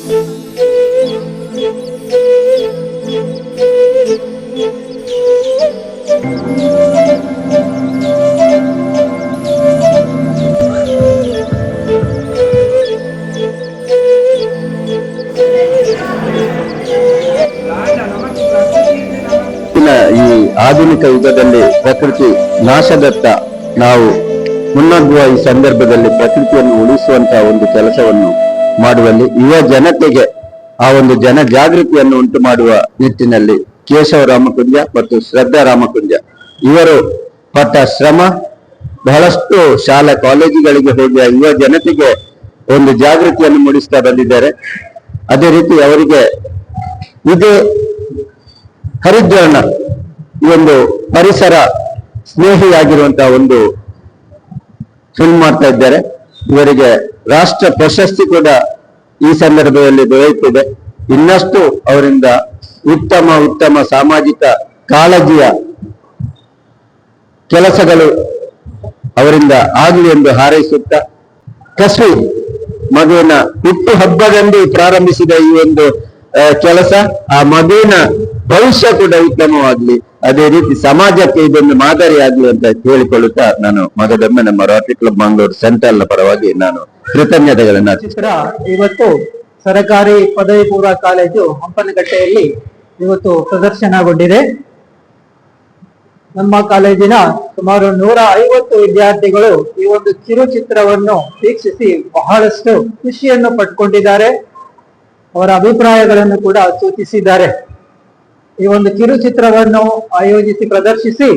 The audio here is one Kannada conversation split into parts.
ಈ ಆಧುನಿಕ ಯುಗದಲ್ಲಿ ಪ್ರಕೃತಿ ನಾಶದತ್ತ ನಾವು ಮುನ್ನಗ್ಗುವ ಈ ಸಂದರ್ಭದಲ್ಲಿ ಪ್ರಕೃತಿಯನ್ನು ಉಳಿಸುವಂತಹ ಒಂದು ಕೆಲಸವನ್ನು ಮಾಡುವಲ್ಲಿ ಯುವ ಜನತೆಗೆ ಆ ಒಂದು ಜನ ಜಾಗೃತಿಯನ್ನು ಉಂಟು ಮಾಡುವ ನಿಟ್ಟಿನಲ್ಲಿ ಕೇಶವ ರಾಮಕುಂಜ ಮತ್ತು ಶ್ರದ್ಧಾ ರಾಮಕುಂಜ ಇವರು ಪಟ್ಟ ಶ್ರಮ ಬಹಳಷ್ಟು ಶಾಲಾ ಕಾಲೇಜುಗಳಿಗೆ ಹೋಗಿ ಯುವ ಜನತೆಗೆ ಒಂದು ಜಾಗೃತಿಯನ್ನು ಮೂಡಿಸ್ತಾ ಬಂದಿದ್ದಾರೆ. ಅದೇ ರೀತಿ ಅವರಿಗೆ ಇದೇ ಹರಿದ್ವರ್ಣ ಈ ಒಂದು ಪರಿಸರ ಸ್ನೇಹಿಯಾಗಿರುವಂತಹ ಒಂದು ಫಿಲ್ಮ್ ಮಾಡ್ತಾ ಇದ್ದಾರೆ. ಇವರಿಗೆ ರಾಷ್ಟ್ರ ಪ್ರಶಸ್ತಿ ಕೂಡ ಈ ಸಂದರ್ಭದಲ್ಲಿ ದೊರೆಯುತ್ತಿದೆ. ಇನ್ನಷ್ಟು ಅವರಿಂದ ಉತ್ತಮ ಸಾಮಾಜಿಕ ಕಾಳಜಿಯ ಕೆಲಸಗಳು ಅವರಿಂದ ಆಗಲಿ ಎಂದು ಹಾರೈಸುತ್ತಾ, ಕಸ್ವಿ ಮಗುವಿನ ಹುಟ್ಟು ಹಬ್ಬದಂದು ಪ್ರಾರಂಭಿಸಿದ ಈ ಒಂದು ಕೆಲಸ ಆ ಮಗುವಿನ ಭವಿಷ್ಯ ಕೂಡ ಉತ್ತಮವಾಗ್ಲಿ, ಅದೇ ರೀತಿ ಸಮಾಜಕ್ಕೆ ಇದೊಂದು ಮಾದರಿಯಾಗ್ಲಿ ಅಂತ ಹೇಳಿಕೊಳ್ಳುತ್ತಾ ನಾನು ಮಗದೊಮ್ಮೆ ನಮ್ಮ ರೋಟರಿ ಕ್ಲಬ್ ಮಂಗಳೂರು ಸೆಂಟ್ರಲ್ ಪರವಾಗಿ ನಾನು ಕೃತಜ್ಞತೆಗಳನ್ನ ಚಿತ್ರ ಇವತ್ತು ಸರಕಾರಿ ಪದವಿ ಪೂರ್ವ ಕಾಲೇಜು ಹಂಪನಕಟ್ಟೆಯಲ್ಲಿ ಇವತ್ತು ಪ್ರದರ್ಶನಗೊಂಡಿದೆ. ನಮ್ಮ ಕಾಲೇಜಿನ ಸುಮಾರು 150 ವಿದ್ಯಾರ್ಥಿಗಳು ಈ ಒಂದು ಕಿರುಚಿತ್ರವನ್ನು ವೀಕ್ಷಿಸಿ ಬಹಳಷ್ಟು ಖುಷಿಯನ್ನು ಪಟ್ಕೊಂಡಿದ್ದಾರೆ. ಅವರ ಅಭಿಪ್ರಾಯಗಳನ್ನು ಕೂಡ ಸೂಚಿಸಿದ್ದಾರೆ. ಈ ಒಂದು ಕಿರುಚಿತ್ರವನ್ನು ಆಯೋಜಿಸಿ ಪ್ರದರ್ಶಿಸಿ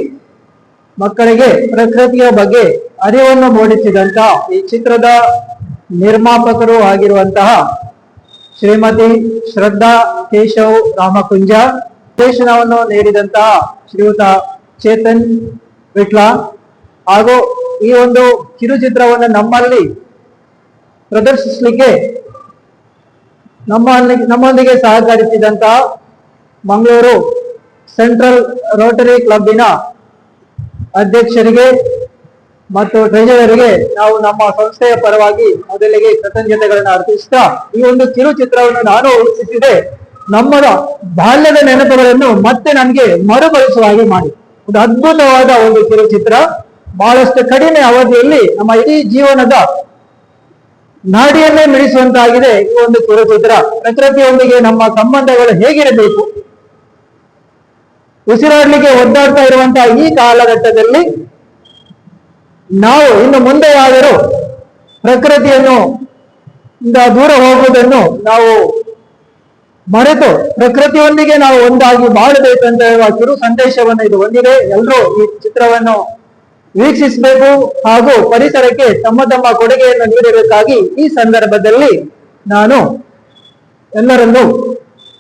ಮಕ್ಕಳಿಗೆ ಪ್ರಕೃತಿಯ ಬಗ್ಗೆ ಅರಿವನ್ನು ಮೂಡಿಸಿದಂತಹ ಈ ಚಿತ್ರದ ನಿರ್ಮಾಪಕರು ಆಗಿರುವಂತಹ ಶ್ರೀಮತಿ ಶ್ರದ್ಧಾ ಕೇಶವ್ ರಾಮಕುಂಜ, ನಿರ್ದೇಶನವನ್ನು ನೀಡಿದಂತಹ ಶ್ರೀಯುತ ಚೇತನ್ ವಿಟ್ಲ ಹಾಗೂ ಈ ಒಂದು ಕಿರುಚಿತ್ರವನ್ನು ನಮ್ಮಲ್ಲಿ ಪ್ರದರ್ಶಿಸಲಿಕ್ಕೆ ನಮ್ಮೊಂದಿಗೆ ಸಹಕರಿಸಿದಂತಹ ಮಂಗಳೂರು ಸೆಂಟ್ರಲ್ ರೋಟರಿ ಕ್ಲಬ್ಬಿನ ಅಧ್ಯಕ್ಷರಿಗೆ ಮತ್ತು ಟ್ರೆಜರರಿಗೆ ನಾವು ನಮ್ಮ ಸಂಸ್ಥೆಯ ಪರವಾಗಿ ಮೊದಲಿಗೆ ಕೃತಜ್ಞತೆಗಳನ್ನು ಅರ್ಪಿಸುತ್ತಾ, ಈ ಒಂದು ಕಿರುಚಿತ್ರವನ್ನು ನಾನು ವೀಕ್ಷಿಸಿದೆ. ನಮ್ಮ ಬಾಲ್ಯದ ನೆನಪುಗಳನ್ನು ಮತ್ತೆ ನನಗೆ ಮರುಕಳಿಸುವ ಹಾಗೆ ಮಾಡಿ ಒಂದು ಅದ್ಭುತವಾದ ಒಂದು ಕಿರುಚಿತ್ರ. ಬಹಳಷ್ಟು ಕಡಿಮೆ ಅವಧಿಯಲ್ಲಿ ನಮ್ಮ ಇಡೀ ಜೀವನದ ನಾಡಿಯನ್ನೇ ಮಿಡಿಸುವಂತಾಗಿದೆ ಈ ಒಂದು ಕಿರುಚಿತ್ರ. ಪ್ರಕೃತಿಯೊಂದಿಗೆ ನಮ್ಮ ಸಂಬಂಧಗಳು ಹೇಗಿರಬೇಕು, ಉಸಿರಾಡಲಿಕ್ಕೆ ಒದ್ದಾಡ್ತಾ ಇರುವಂತಹ ಈ ಕಾಲಘಟ್ಟದಲ್ಲಿ ನಾವು ಇನ್ನು ಮುಂದೆಯಾದರೂ ಪ್ರಕೃತಿಯನ್ನು ದೂರ ಹೋಗುವುದನ್ನು ನಾವು ಮರೆತು ಪ್ರಕೃತಿಯೊಂದಿಗೆ ನಾವು ಒಂದಾಗಿ ಬಾಳಬೇಕಂತ ಹೇಳುವ ಕಿರು ಸಂದೇಶವನ್ನು ಇದು ಹೊಂದಿದೆ. ಎಲ್ಲರೂ ಈ ಚಿತ್ರವನ್ನು ವೀಕ್ಷಿಸಬೇಕು ಹಾಗೂ ಪರಿಸರಕ್ಕೆ ತಮ್ಮ ಕೊಡುಗೆಯನ್ನು ನೀಡಬೇಕಾಗಿ ಈ ಸಂದರ್ಭದಲ್ಲಿ ನಾನು ಎಲ್ಲರನ್ನೂ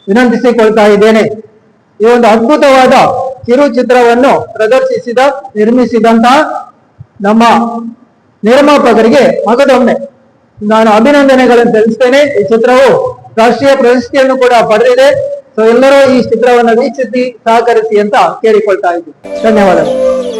ವಿನಂತಿಸಿಕೊಳ್ತಾ ಇದ್ದೇನೆ. ಈ ಒಂದು ಅದ್ಭುತವಾದ ಕಿರುಚಿತ್ರವನ್ನು ನಿರ್ಮಿಸಿದಂತಹ ನಮ್ಮ ನಿರ್ಮಾಪಕರಿಗೆ ಮಗದೊಮ್ಮೆ ನಾನು ಅಭಿನಂದನೆಗಳನ್ನು ಸಲ್ಲಿಸ್ತೇನೆ. ಈ ಚಿತ್ರವು ರಾಷ್ಟ್ರೀಯ ಪ್ರಶಸ್ತಿಯನ್ನು ಕೂಡ ಪಡೆದಿದೆ. ಸೊ ಎಲ್ಲರೂ ಈ ಚಿತ್ರವನ್ನು ವೀಕ್ಷಿಸಿ ಸಹಕರಿಸಿ ಅಂತ ಕೇಳಿಕೊಳ್ತಾ ಇದ್ದೀನಿ. ಧನ್ಯವಾದಗಳು.